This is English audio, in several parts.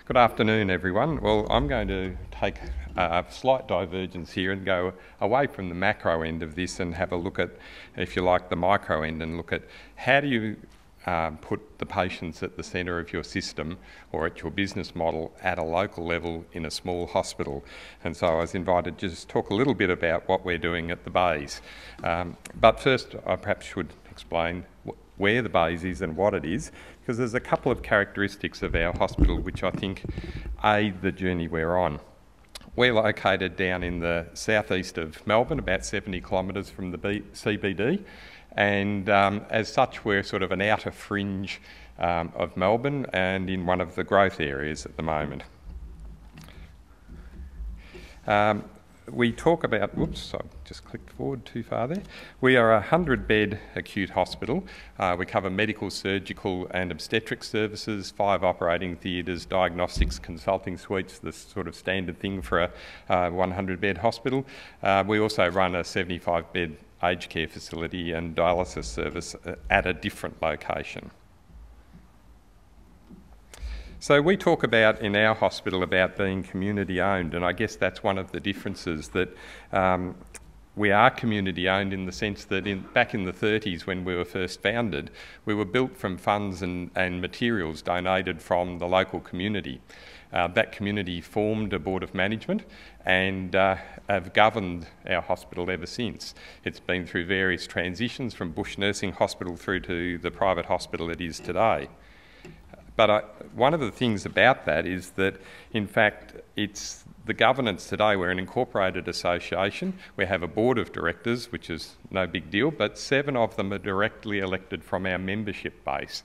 Good afternoon, everyone. Well, I'm going to take a slight divergence here and go away from the macro end of this and have a look at, if you like, the micro end and look at how do you put the patients at the centre of your system or at your business model at a local level in a small hospital. And so I was invited to just talk a little bit about what we're doing at the Bays. But first, I perhaps should explain where the Bays is and what it is, because there's a couple of characteristics of our hospital which I think aid the journey we're on. We're located down in the southeast of Melbourne, about 70 kilometres from the CBD, and as such we're sort of an outer fringe of Melbourne and in one of the growth areas at the moment. We talk about, whoops, I just clicked forward too far there. We are a 100-bed acute hospital. We cover medical, surgical and obstetric services, 5 operating theatres, diagnostics, consulting suites, the sort of standard thing for a 100-bed hospital. We also run a 75-bed aged care facility and dialysis service at a different location. So we talk about in our hospital about being community owned, and I guess that's one of the differences, that we are community owned in the sense that back in the 30s when we were first founded, we were built from funds and materials donated from the local community. That community formed a board of management and have governed our hospital ever since. It's been through various transitions from Bush Nursing Hospital through to the private hospital it is today. But one of the things about that is that, in fact, it's the governance today. We're an incorporated association. We have a board of directors, which is no big deal, but 7 of them are directly elected from our membership base.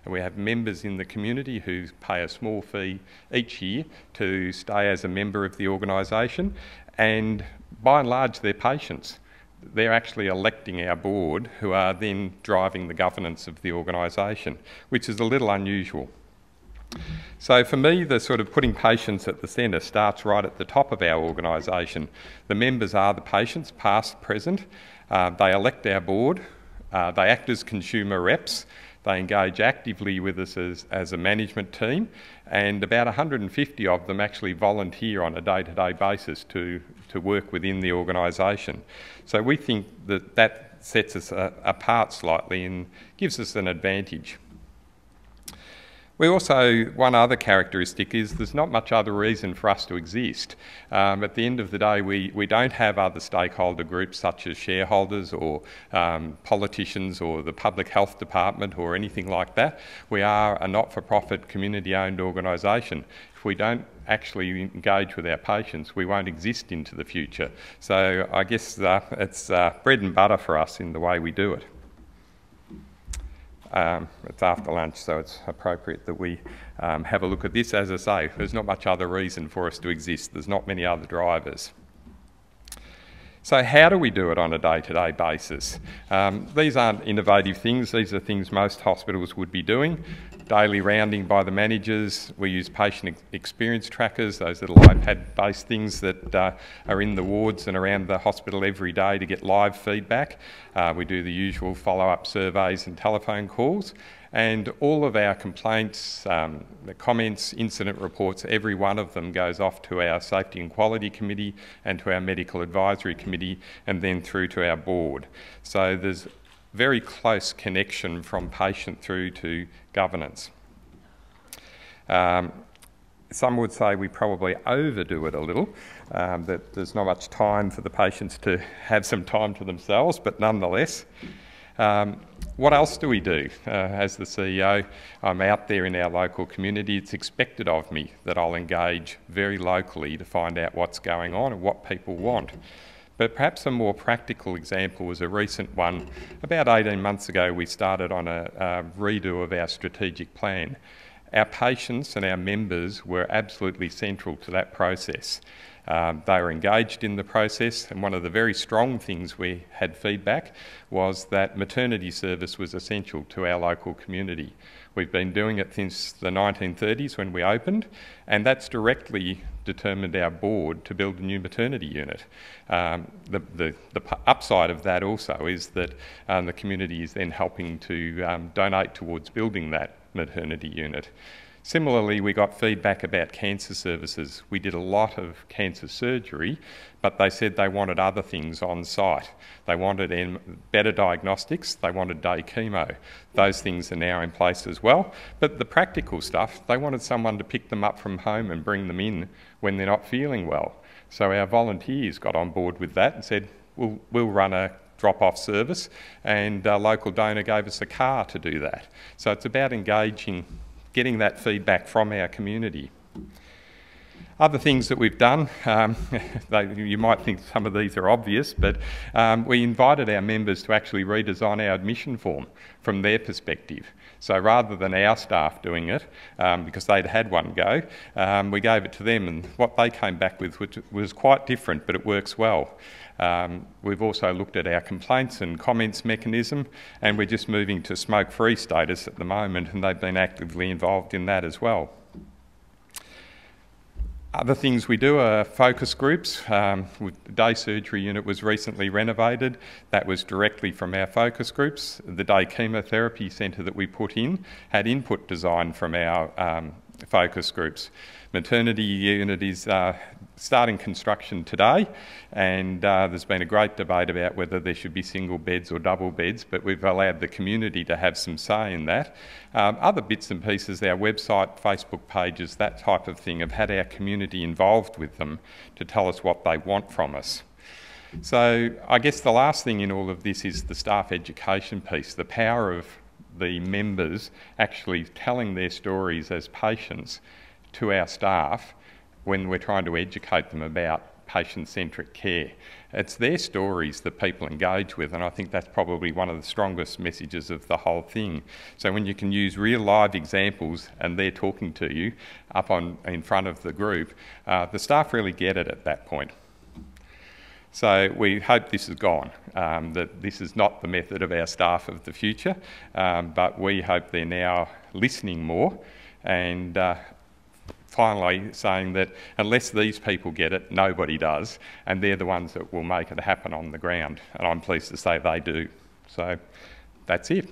And we have members in the community who pay a small fee each year to stay as a member of the organisation, and by and large they're patients. They're actually electing our board, who are then driving the governance of the organisation, which is a little unusual. So for me, the sort of putting patients at the centre starts right at the top of our organisation. The members are the patients, past, present. They elect our board. They act as consumer reps. They engage actively with us as a management team, and about 150 of them actually volunteer on a day-to-day basis to work within the organisation. So we think that sets us apart slightly and gives us an advantage. We also, one other characteristic is there's not much other reason for us to exist. At the end of the day, we don't have other stakeholder groups such as shareholders or politicians or the public health department or anything like that. We are a not-for-profit community-owned organisation. If we don't actually engage with our patients, we won't exist into the future. So I guess it's bread and butter for us in the way we do it. It's after lunch, so it's appropriate that we have a look at this. As I say, there's not much other reason for us to exist. There's not many other drivers. So how do we do it on a day-to-day basis? These aren't innovative things. These are things most hospitals would be doing. Daily rounding by the managers. We use patient experience trackers, those little iPad-based things that are in the wards and around the hospital every day to get live feedback. We do the usual follow-up surveys and telephone calls. And all of our complaints, the comments, incident reports, every one of them goes off to our Safety and Quality Committee and to our Medical Advisory Committee and then through to our board. So there's very close connection from patient through to governance. Some would say we probably overdo it a little, that there's not much time for the patients to have some time to themselves, but nonetheless. What else do we do? As the CEO, I'm out there in our local community. It's expected of me that I'll engage very locally to find out what's going on and what people want. But perhaps a more practical example was a recent one. About 18 months ago, we started on a redo of our strategic plan. Our patients and our members were absolutely central to that process. They were engaged in the process, and one of the very strong things we had feedback was that maternity service was essential to our local community. We've been doing it since the 1930s when we opened, and that's directly determined our board to build a new maternity unit. The upside of that also is that the community is then helping to donate towards building that maternity unit. Similarly, we got feedback about cancer services. We did a lot of cancer surgery, but they said they wanted other things on site. They wanted better diagnostics, they wanted day chemo. Those things are now in place as well. But the practical stuff, they wanted someone to pick them up from home and bring them in when they're not feeling well. So our volunteers got on board with that and said, we'll run a drop-off service, and a local donor gave us a car to do that. So it's about engaging, getting that feedback from our community. Other things that we've done, you might think some of these are obvious, but we invited our members to actually redesign our admission form from their perspective. So rather than our staff doing it, because they'd had one go, we gave it to them, and what they came back with was quite different, but it works well. We've also looked at our complaints and comments mechanism, and we're just moving to smoke-free status at the moment, and they've been actively involved in that as well. Other things we do are focus groups. The day surgery unit was recently renovated. That was directly from our focus groups. The day chemotherapy centre that we put in had input design from our focus groups. Maternity unit is starting construction today, and there's been a great debate about whether there should be single beds or double beds, but we've allowed the community to have some say in that. Other bits and pieces, our website, Facebook pages, that type of thing, have had our community involved with them to tell us what they want from us. So I guess the last thing in all of this is the staff education piece, the power of the members actually telling their stories as patients to our staff when we're trying to educate them about patient-centric care. It's their stories that people engage with, and I think that's probably one of the strongest messages of the whole thing. So when you can use real live examples and they're talking to you up in front of the group, the staff really get it at that point. So we hope this is gone, that this is not the method of our staff of the future, but we hope they're now listening more, and finally saying that unless these people get it, nobody does, and they're the ones that will make it happen on the ground, and I'm pleased to say they do. So that's it.